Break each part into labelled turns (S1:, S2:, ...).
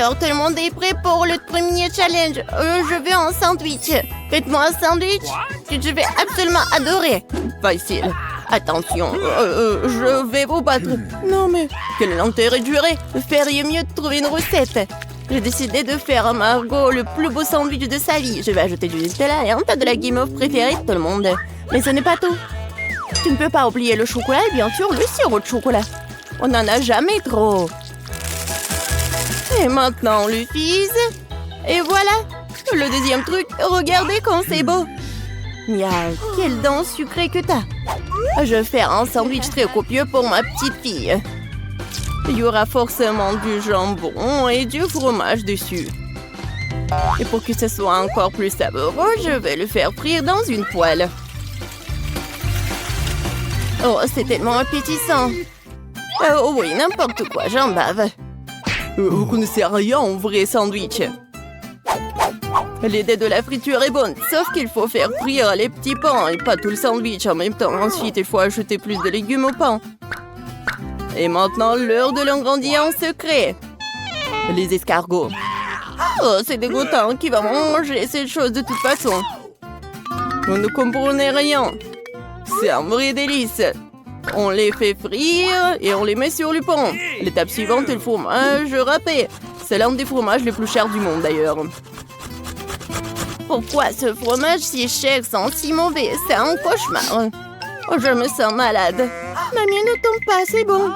S1: Alors, tout le monde est prêt pour le premier challenge. Je veux un sandwich. Faites-moi un sandwich. Je vais absolument adorer. Facile. Attention, je vais vous battre. Non mais, quel intérêt durer. Feriez mieux de trouver une recette. J'ai décidé de faire à Margot le plus beau sandwich de sa vie. Je vais ajouter du Nutella et un tas de la guimauve préférée de tout le monde. Mais ce n'est pas tout. Tu ne peux pas oublier le chocolat et bien sûr le sirop de chocolat. On n'en a jamais trop. Et maintenant, le fizz. Et voilà. Le deuxième truc, regardez comme c'est beau. Miaou, quelle dent sucrée que t'as. Je vais faire un sandwich très copieux pour ma petite fille. Il y aura forcément du jambon et du fromage dessus. Et pour que ce soit encore plus savoureux, je vais le faire frire dans une poêle. Oh, c'est tellement appétissant. Oh oui, n'importe quoi, j'en bave. Vous connaissez rien en vrai sandwich. L'idée de la friture est bonne, sauf qu'il faut faire frire les petits pains et pas tout le sandwich en même temps. Ensuite, il faut ajouter plus de légumes au pain. Et maintenant, l'heure de l'ingrédient secret. Les escargots. Oh, c'est dégoûtant. Qui va manger cette chose de toute façon? Vous ne comprenez rien. C'est un vrai délice. On les fait frire et on les met sur le pain. L'étape suivante est le fromage râpé. C'est l'un des fromages les plus chers du monde d'ailleurs. Pourquoi ce fromage si cher sent si mauvais? C'est un cauchemar. Oh, je me sens malade. Mamie, ne tombe pas, c'est bon.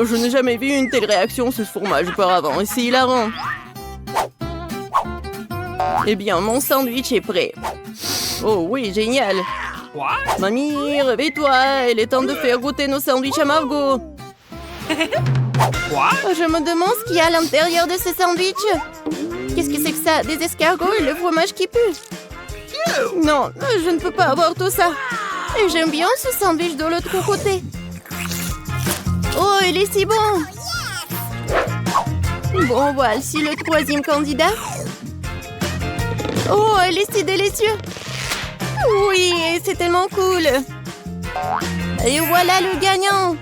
S1: Je n'ai jamais vu une telle réaction sur ce fromage auparavant. C'est hilarant. Eh bien, mon sandwich est prêt. Oh oui, génial. Mamie, réveille-toi. Il est temps de faire goûter nos sandwichs à Margot. Je me demande ce qu'il y a à l'intérieur de ce sandwich. Qu'est-ce que c'est que ça? Des escargots et le fromage qui pue? Non, je ne peux pas avoir tout ça. Et j'aime bien ce sandwich de l'autre côté. Oh, il est si bon. Bon, voici le troisième candidat. Oh, il est si délicieux. Oui, c'est tellement cool. Et voilà le gagnant.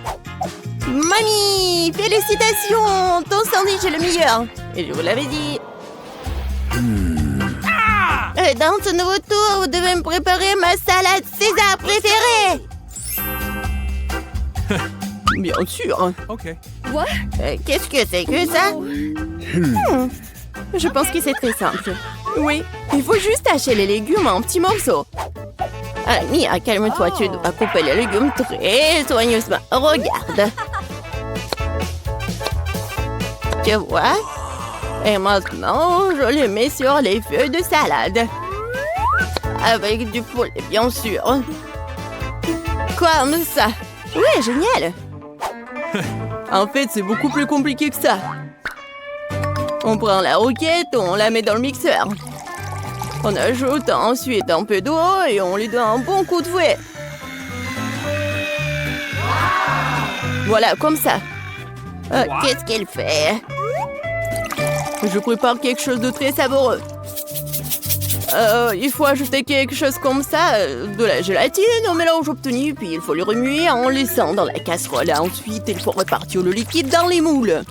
S1: Mamie, félicitations. Ton sandwich est le meilleur. Et je vous l'avais dit. Dans ce nouveau tour, vous devez me préparer ma salade César préférée. Bien sûr.
S2: Ok.
S1: Quoi? Qu'est-ce que c'est que ça? Je pense que c'est très simple. Oui, il faut juste hacher les légumes en petits morceaux. Mia, calme-toi, tu dois couper les légumes très soigneusement. Regarde. Tu vois? Et maintenant, je les mets sur les feuilles de salade. Avec du poulet, bien sûr. Comme ça. Ouais, génial. En fait, c'est beaucoup plus compliqué que ça. On prend la roquette, on la met dans le mixeur. On ajoute ensuite un peu d'eau et on lui donne un bon coup de fouet. Voilà, comme ça. Qu'est-ce qu'elle fait? Je prépare quelque chose de très savoureux. Il faut ajouter quelque chose comme ça, de la gélatine au mélange obtenu, puis il faut le remuer en laissant dans la casserole. Ensuite, il faut repartir le liquide dans les moules.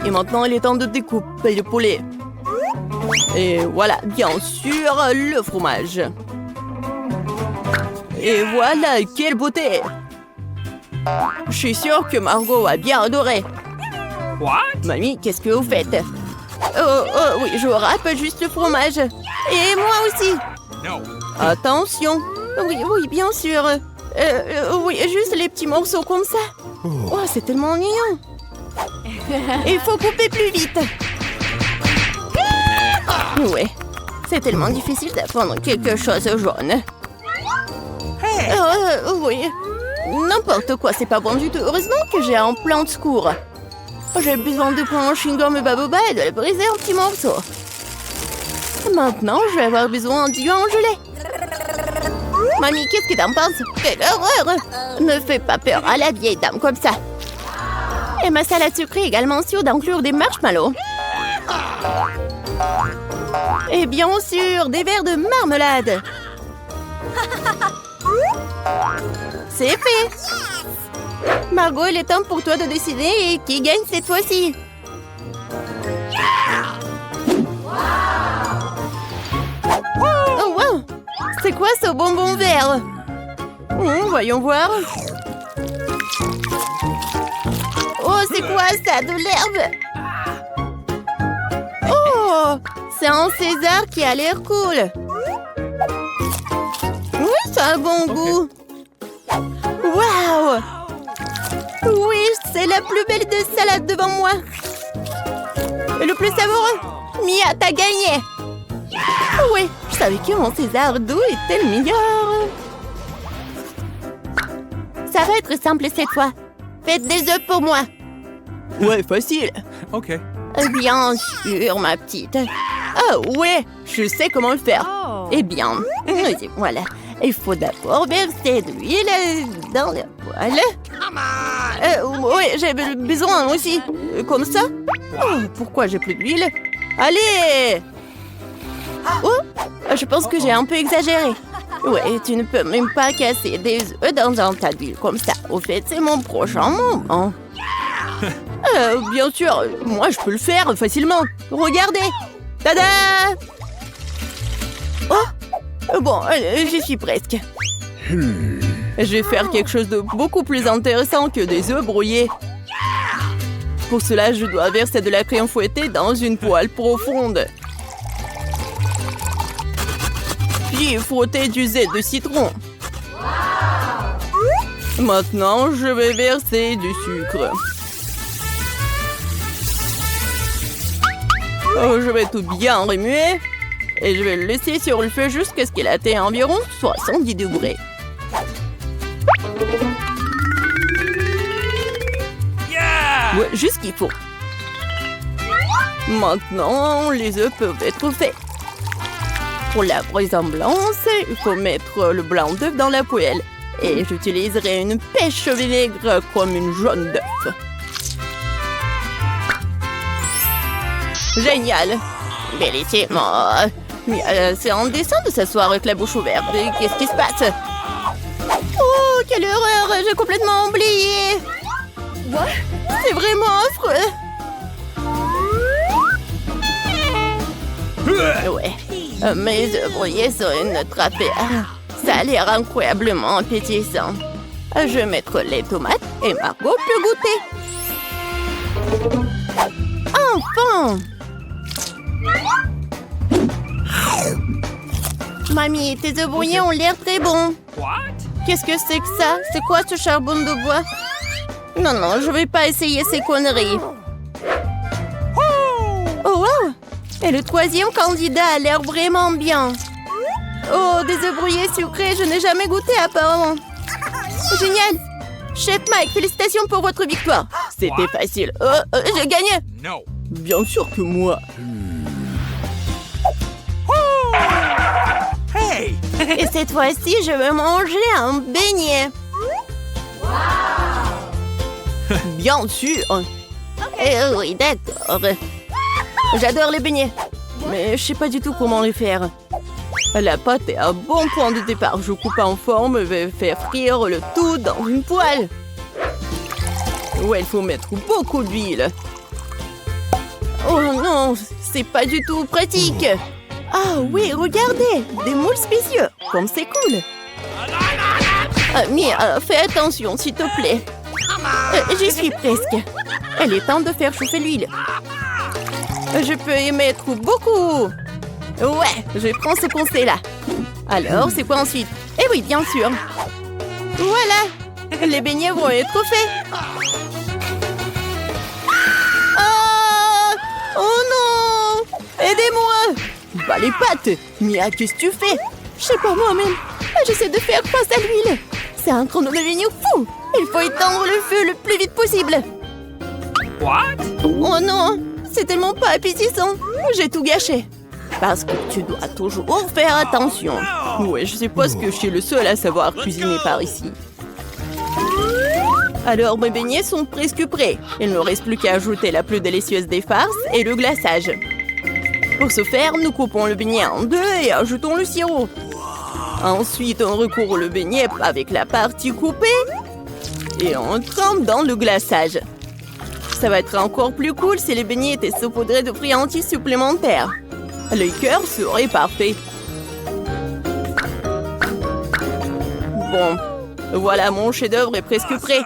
S1: Et maintenant, il est temps de découper le poulet. Et voilà, bien sûr, le fromage. Et voilà, quelle beauté! Je suis sûre que Margot a bien adoré. Mamie, qu'est-ce que vous faites? Oui, je râpe juste le fromage. Et moi aussi. Attention. Oui, bien sûr. Oui, juste les petits morceaux comme ça. Oh, c'est tellement mignon. Il faut couper plus vite. Oui, c'est tellement difficile d'apprendre quelque chose jaune. Oui, n'importe quoi, c'est pas bon du tout. Heureusement que j'ai un plan de secours. J'ai besoin de prendre un chewing-gum baboba et de le briser en petits morceaux. Maintenant, je vais avoir besoin du en gelée. Mamie, qu'est-ce que t'en penses? Quelle horreur! Ne fais pas peur à la vieille dame comme ça. Et ma salade sucrée est également sûre d'inclure des marshmallows. Et bien sûr, des verres de marmelade. C'est fait. Margot, il est temps pour toi de décider qui gagne cette fois-ci. Oh, wow! C'est quoi ce bonbon vert? Voyons voir. Oh, c'est quoi ça? De l'herbe? Oh, c'est un César qui a l'air cool. Oui, ça a un bon goût. Waouh! Oui, c'est la plus belle des salades devant moi. Et le plus savoureux. Mia, t'as gagné. Oui, je savais qu'un César doux était le meilleur. Ça va être simple cette fois. Faites des œufs pour moi. Ouais, facile.
S2: OK.
S1: Bien sûr, ma petite. Ah ouais, je sais comment le faire. Eh bien, voilà. Il faut d'abord verser de l'huile dans la poêle. Oui, j'ai besoin aussi. Comme ça. Oh, pourquoi j'ai plus d'huile? Allez! Oh, je pense que j'ai un peu exagéré. Ouais, tu ne peux même pas casser des œufs dans un tas d'huile comme ça. Au fait, c'est mon prochain moment. Bien sûr, moi je peux le faire facilement. Regardez! Tada! Oh! Bon, j'y suis presque. Je vais faire quelque chose de beaucoup plus intéressant que des œufs brouillés. Pour cela, je dois verser de la crème fouettée dans une poêle profonde. Puis frotter du zeste de citron. Maintenant, je vais verser du sucre. Oh, je vais tout bien remuer. Et je vais le laisser sur le feu jusqu'à ce qu'il atteigne environ 70 degrés. Ouais, juste ce qu'il faut. Maintenant, les œufs peuvent être faits. Pour la ressemblance, il faut mettre le blanc d'œuf dans la poêle. Et j'utiliserai une pêche au vinaigre comme une jaune d'œuf. Génial! Bellissimo! C'est indécent de s'asseoir avec la bouche ouverte. Qu'est-ce qui se passe? Oh, quelle horreur! J'ai complètement oublié! C'est vraiment affreux! Ouais, mes œufs brouillés sont une autre affaire. Ça a l'air incroyablement appétissant. Je vais mettre les tomates et Margot peut goûter. Enfin! Mamie, tes œufs brouillés ont l'air très bons. Qu'est-ce que c'est que ça? C'est quoi ce charbon de bois? Non, je vais pas essayer ces conneries. Oh, wow! Et le troisième candidat a l'air vraiment bien. Oh, des œufs brouillés sucrés, je n'ai jamais goûté apparemment. Génial! Chef Mike, félicitations pour votre victoire. C'était facile. J'ai gagné.
S2: No.
S1: Bien sûr que moi.
S2: Hey!
S1: Et cette fois-ci, je vais manger un beignet. Bien sûr. Oui, d'accord. J'adore les beignets. Mais je sais pas du tout comment les faire. La pâte est à bon point de départ. Je coupe en forme et vais faire frire le tout dans une poêle. Ouais, il faut mettre beaucoup d'huile. Oh non, c'est pas du tout pratique. Ah oui, regardez, des moules spéciaux. Comme c'est cool. Mia, fais attention, s'il te plaît. J'y suis presque. Il est temps de faire chauffer l'huile. Je peux y mettre beaucoup. Ouais, je prends ce conseil-là. Alors, c'est quoi ensuite? Eh oui, bien sûr. Voilà, les beignets vont être faits. Ah! Oh non! Aidez-moi! Bah les pattes! Mia, qu'est-ce que tu fais? Je sais pas moi-même. J'essaie de faire face à l'huile. C'est un chrono-beignet fou. Il faut éteindre le feu le plus vite possible.
S2: What?
S1: Oh non! C'est tellement pas appétissant. J'ai tout gâché. Parce que tu dois toujours faire attention. Ouais, je suppose que je suis le seul à savoir cuisiner par ici. Alors, mes beignets sont presque prêts. Il ne reste plus qu'à ajouter la plus délicieuse des farces et le glaçage. Pour ce faire, nous coupons le beignet en deux et ajoutons le sirop. Ensuite, on recouvre le beignet avec la partie coupée. Et on trempe dans le glaçage. Ça va être encore plus cool si les beignets étaient saupoudrés de friandises supplémentaires. Le cœur serait parfait. Bon, voilà, mon chef-d'œuvre est presque prêt.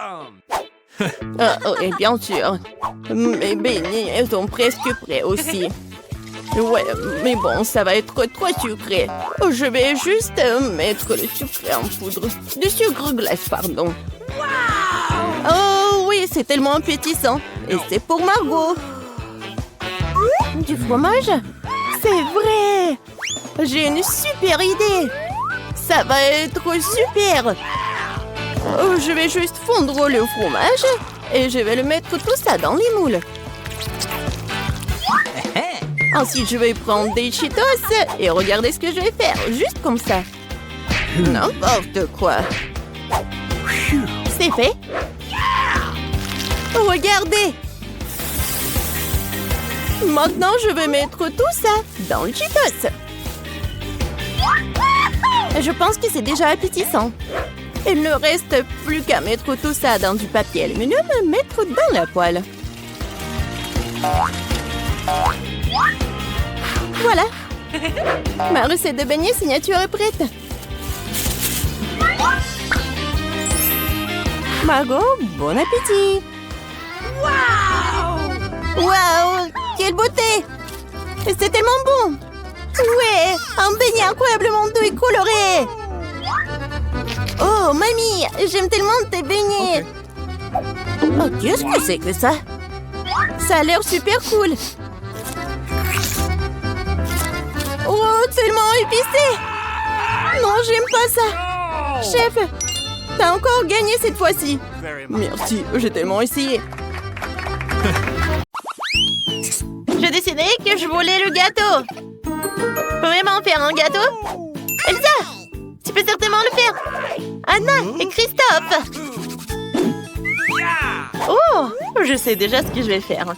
S1: Et bien sûr, mes beignets sont presque prêts aussi. Ouais, mais bon, ça va être trop sucré. Je vais juste mettre le sucre en poudre. Du sucre glace, pardon. Oh oui, c'est tellement appétissant. Et c'est pour Margot. Du fromage? C'est vrai! J'ai une super idée! Ça va être super! Je vais juste fondre le fromage et je vais le mettre tout ça dans les moules. Ensuite, je vais prendre des Cheetos et regardez ce que je vais faire, juste comme ça. N'importe quoi. C'est fait. Regardez. Maintenant, je vais mettre tout ça dans le Cheetos. Je pense que c'est déjà appétissant. Il ne reste plus qu'à mettre tout ça dans du papier aluminium et mettre dans la poêle. Voilà. Ma recette de beignets signature est prête. Margot, bon appétit. Waouh, quelle beauté. C'est tellement bon. Ouais, un beignet incroyablement doux et coloré. Oh, mamie, j'aime tellement tes beignets. Oh, qu'est-ce que c'est que ça? Ça a l'air super cool. Oh, tellement épicé. Non, j'aime pas ça. Chef, t'as encore gagné cette fois-ci. Merci, j'ai tellement essayé. J'ai décidé que je voulais le gâteau. Vraiment faire un gâteau? Elsa, tu peux certainement le faire. Anna et Christophe. Oh, je sais déjà ce que je vais faire.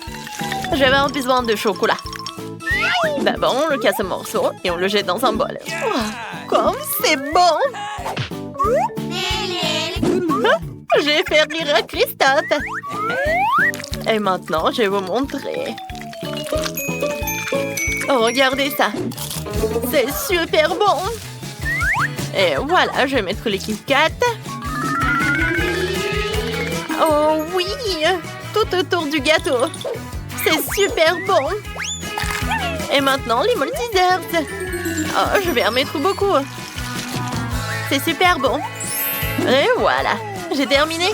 S1: Je vais avoir besoin de chocolat. D'abord, on le casse en morceaux et on le jette dans un bol. Oh, comme c'est bon! Je vais faire rire à Christophe. Et maintenant, je vais vous montrer. Oh, regardez ça. C'est super bon. Et voilà, je vais mettre les Kit Kat. Oh oui, tout autour du gâteau. C'est super bon. Et maintenant, les multi-desserts. Oh, je vais en mettre beaucoup. C'est super bon. Et voilà, j'ai terminé.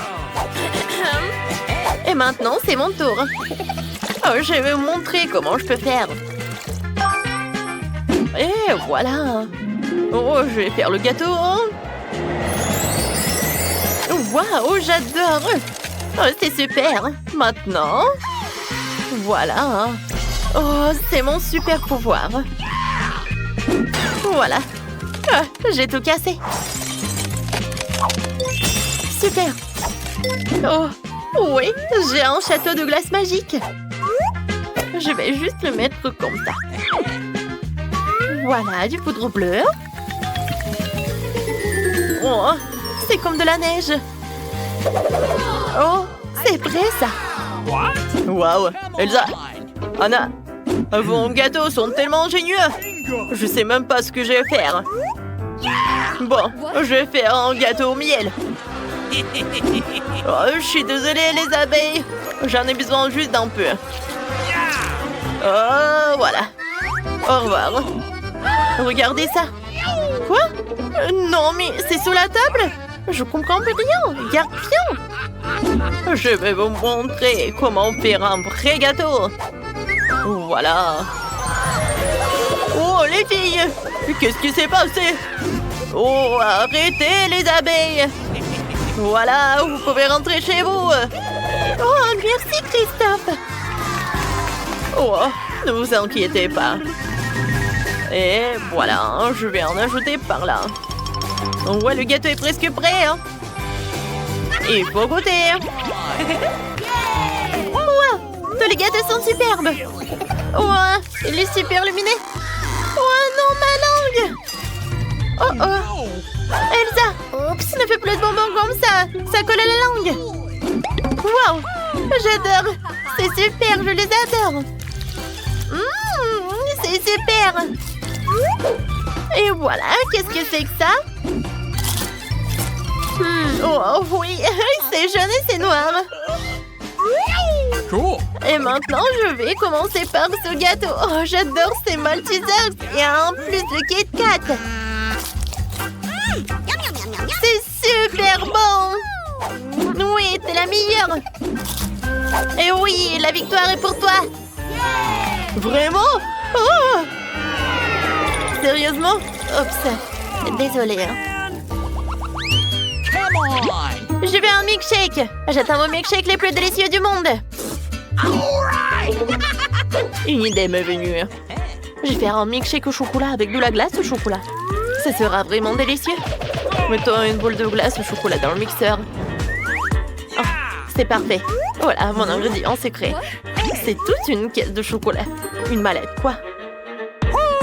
S1: Et maintenant, c'est mon tour. Oh, je vais vous montrer comment je peux faire. Et voilà. Oh, je vais faire le gâteau. Waouh, j'adore. Oh, c'est super. Maintenant, voilà. Oh, c'est mon super pouvoir. Voilà. Ah, j'ai tout cassé. Super. Oh, oui, j'ai un château de glace magique. Je vais juste le mettre comme ça. Voilà, du poudre bleue. Oh, c'est comme de la neige. Oh, c'est vrai ça. Waouh, Elsa, Anna, vos gâteaux sont tellement ingénieux. Je sais même pas ce que je vais faire. Bon, je vais faire un gâteau au miel. Oh, je suis désolée les abeilles. J'en ai besoin juste d'un peu. Oh, voilà. Au revoir. Regardez ça. Quoi? Non, mais c'est sous la table? Je comprends plus rien. Regarde bien. Je vais vous montrer comment faire un vrai gâteau. Voilà. Oh, les filles. Qu'est-ce qui s'est passé? Oh, arrêtez les abeilles. Voilà, vous pouvez rentrer chez vous. Oh, merci Christophe. Oh, ne vous inquiétez pas. Et voilà, je vais en ajouter par là. Ouais, le gâteau est presque prêt. Hein. Il faut goûter. Wow, tous les gâteaux sont superbes. Ouais, il est super lumineux. Oh non, ma langue. Oh oh. Elsa. Oups. Ne fais plus de bonbons comme ça. Ça colle à la langue. Wow, j'adore. C'est super, je les adore. C'est super. Et voilà, qu'est-ce que c'est que ça? Oh oui, c'est jaune et c'est noir.
S2: Cool.
S1: Et maintenant, je vais commencer par ce gâteau. Oh, j'adore ces Maltesers. Et en plus le Kit Kat. C'est super bon. Oui, t'es la meilleure. Et oui, la victoire est pour toi. Vraiment? Oh! Sérieusement? Oups. Désolée. Hein.
S2: Come on.
S1: Je veux un milkshake. J'attends mon milkshake les plus délicieux du monde. Une idée m'est venue. Je vais faire un milkshake au chocolat avec de la glace au chocolat. Ça sera vraiment délicieux. Mettons une boule de glace au chocolat dans le mixeur. Oh, c'est parfait. Voilà mon ingrédient secret. C'est toute une caisse de chocolat. Une mallette, quoi.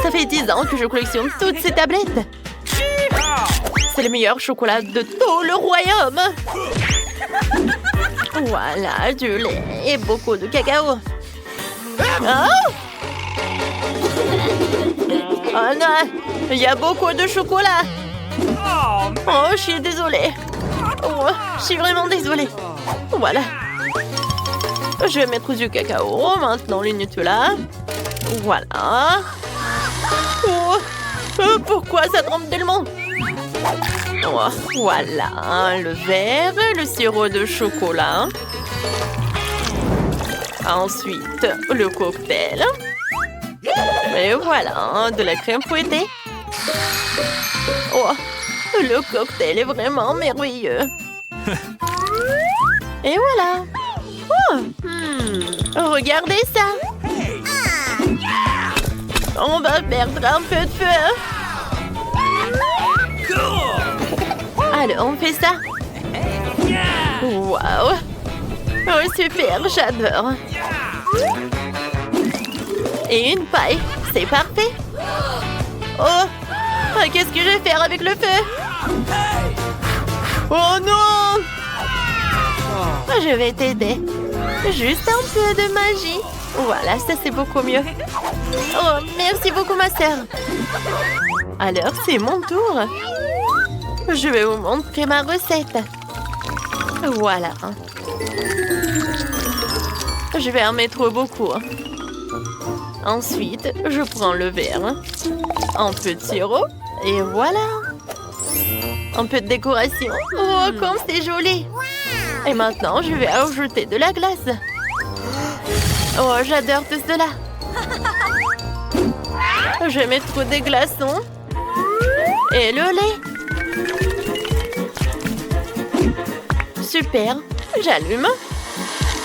S1: Ça fait 10 ans que je collectionne toutes ces tablettes. C'est le meilleur chocolat de tout le royaume. Voilà, du lait et beaucoup de cacao. Oh! Oh non, il y a beaucoup de chocolat. Oh, je suis désolée. Oh, je suis vraiment désolée. Voilà. Je vais mettre du cacao, maintenant le Nutella. Voilà. Oh, pourquoi ça tremble tellement? Oh, voilà, le verre, le sirop de chocolat. Ensuite, le cocktail. Et voilà, de la crème fouettée. Oh, le cocktail est vraiment merveilleux. Et voilà. Oh, regardez ça. On va perdre un peu de feu. Alors, on fait ça. Waouh. Oh, super, j'adore. Et une paille, c'est parfait. Oh, qu'est-ce que je vais faire avec le feu? Oh non! Je vais t'aider. Juste un peu de magie. Voilà, ça c'est beaucoup mieux. Oh, merci beaucoup ma sœur. Alors, c'est mon tour. Je vais vous montrer ma recette. Voilà. Je vais en mettre beaucoup. Ensuite, je prends le verre. Un peu de sirop. Et voilà. Un peu de décoration. Oh, comme c'est joli. Et maintenant, je vais ajouter de la glace. Oh, j'adore tout cela. Je vais mettre des glaçons. Et le lait. Super. J'allume.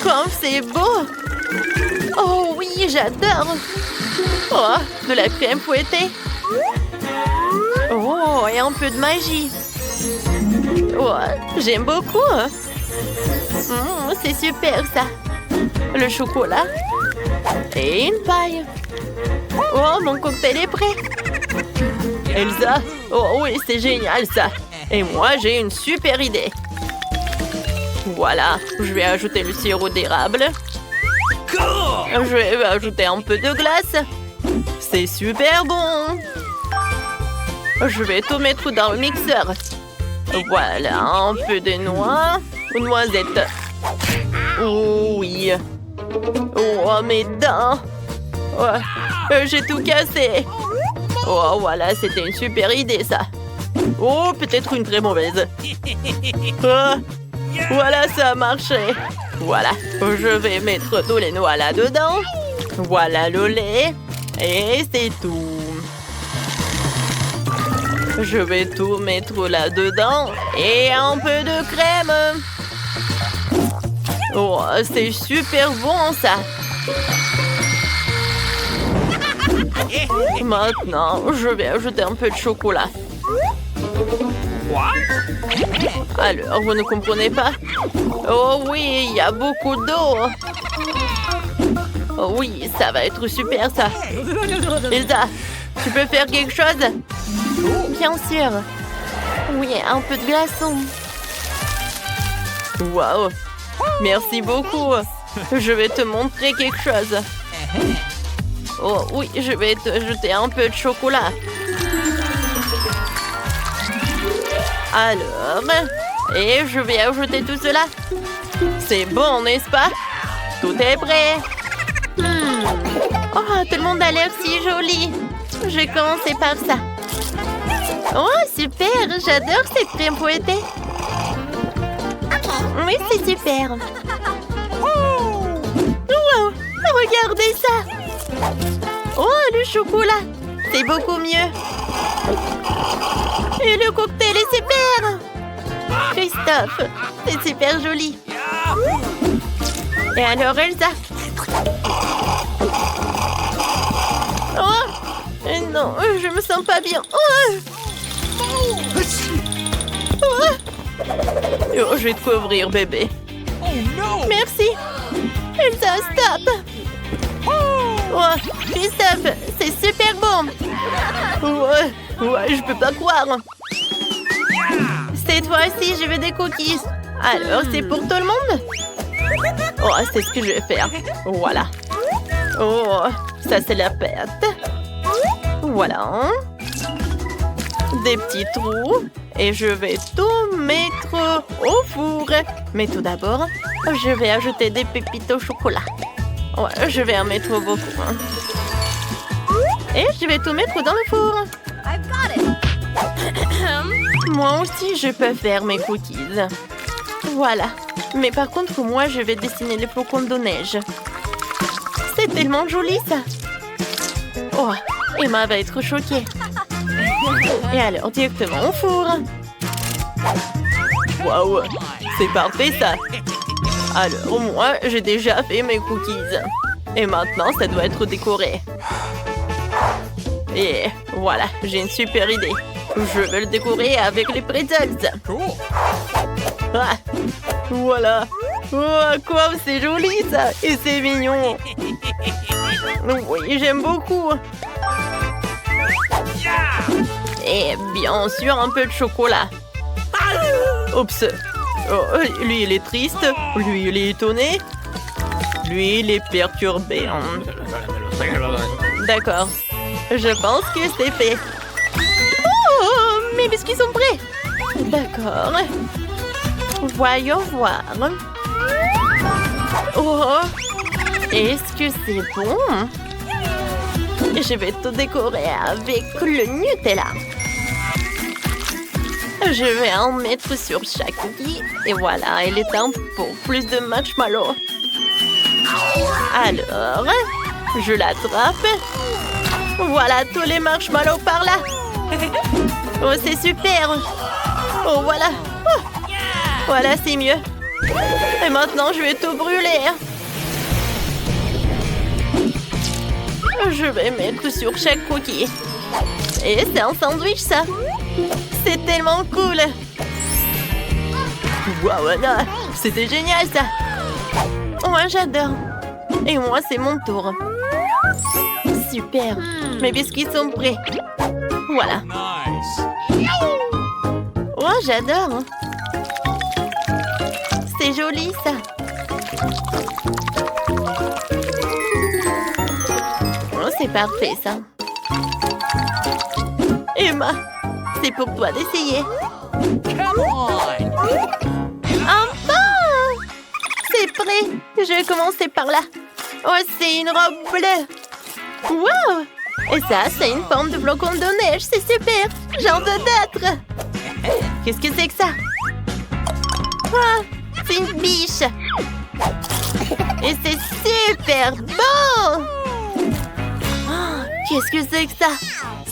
S1: Comme c'est beau. Oh oui, j'adore. Oh, de la crème fouettée. Oh, et un peu de magie. Oh, j'aime beaucoup. C'est super ça. Le chocolat. Et une paille. Oh, mon cocktail est prêt. Elsa. Oh oui, c'est génial ça. Et moi, j'ai une super idée. Voilà, je vais ajouter le sirop d'érable. Je vais ajouter un peu de glace. C'est super bon. Je vais tout mettre dans le mixeur. Voilà, un peu de noix. Noisettes. Oh oui. Oh, mes dents. Oh, j'ai tout cassé. Oh, voilà, c'était une super idée, ça. Oh, peut-être une très mauvaise. Oh, voilà, ça a marché. Voilà, je vais mettre tous les noix là-dedans. Voilà le lait. Et c'est tout. Je vais tout mettre là-dedans. Et un peu de crème. Oh, c'est super bon, ça. Maintenant, je vais ajouter un peu de chocolat. Alors, vous ne comprenez pas? Oh oui, il y a beaucoup d'eau. Oh oui, ça va être super, ça. Elsa, tu peux faire quelque chose? Bien sûr. Oui, un peu de glaçon. Waouh! Merci beaucoup. Je vais te montrer quelque chose. Oh oui, je vais te jeter un peu de chocolat. Alors, et je vais ajouter tout cela. C'est bon, n'est-ce pas? Tout est prêt. Oh, tout le monde a l'air si joli. Je vais commencer par ça. Oh, super, j'adore cette crème fouettée. Oui, c'est super. Wow, regardez ça. Oh, le chocolat. C'est beaucoup mieux. Et le cocktail est super. Christophe, c'est super joli. Et alors, Elsa? Oh, non, je me sens pas bien. Oh. Oh, je vais te couvrir, bébé. Merci. Elsa, stop. Oh, Christophe, c'est super bon. Ouais, je peux pas croire. Cette fois-ci, je veux des cookies. Alors, c'est pour tout le monde? Oh, c'est ce que je vais faire. Voilà. Oh, ça c'est la pâte. Voilà. Des petits trous. Et je vais tout mettre au four. Mais tout d'abord, je vais ajouter des pépites au chocolat. Ouais, je vais en mettre beaucoup. Et je vais tout mettre dans le four. Moi aussi, je peux faire mes cookies. Voilà. Mais par contre, moi, je vais dessiner les flocons de neige. C'est tellement joli, ça. Oh, Emma va être choquée. Et alors, directement au four. Waouh, c'est parfait, ça. Alors, moi, j'ai déjà fait mes cookies. Et maintenant, ça doit être décoré. Et voilà, j'ai une super idée. Je vais le décorer avec les pretzels. Ah, voilà. Oh, quoi, c'est joli, ça. Et c'est mignon. Oui, j'aime beaucoup. Et bien sûr, un peu de chocolat. Oups. Oh, lui, il est triste. Lui, il est étonné. Lui, il est perturbé. D'accord. Je pense que c'est fait. Oh, mes biscuits sont prêts. D'accord. Voyons voir. Oh, est-ce que c'est bon? Je vais tout décorer avec le Nutella. Je vais en mettre sur chaque cookie. Et voilà, il est temps pour plus de marshmallows. Alors, je l'attrape. Voilà tous les marshmallows par là. Oh, c'est super. Oh, voilà. Oh. Voilà, c'est mieux. Et maintenant, je vais tout brûler. Je vais mettre sur chaque cookie. Et c'est un sandwich, ça. C'est tellement cool. Waouh, c'était génial, ça. Moi, j'adore. Et moi, c'est mon tour. Super. Mes biscuits sont prêts. Voilà. Oh, j'adore. C'est joli, ça. Oh, c'est parfait, ça. Emma, c'est pour toi d'essayer. Enfin! C'est prêt. Je vais commencer par là. Oh, c'est une robe bleue. Wow! Et ça, c'est une forme de flocon de neige. C'est super. J'en veux d'autres. Qu'est-ce que c'est que ça? Ah, c'est une biche. Et c'est super beau. Oh, qu'est-ce que c'est que ça?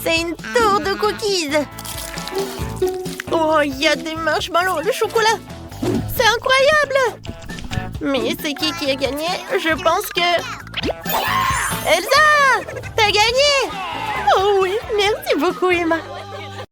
S1: C'est une tour de cookies. Oh, il y a des marshmallows, le chocolat. C'est incroyable. Mais c'est qui a gagné? Je pense que... Elsa! T'as gagné! Oh oui, merci beaucoup, Emma.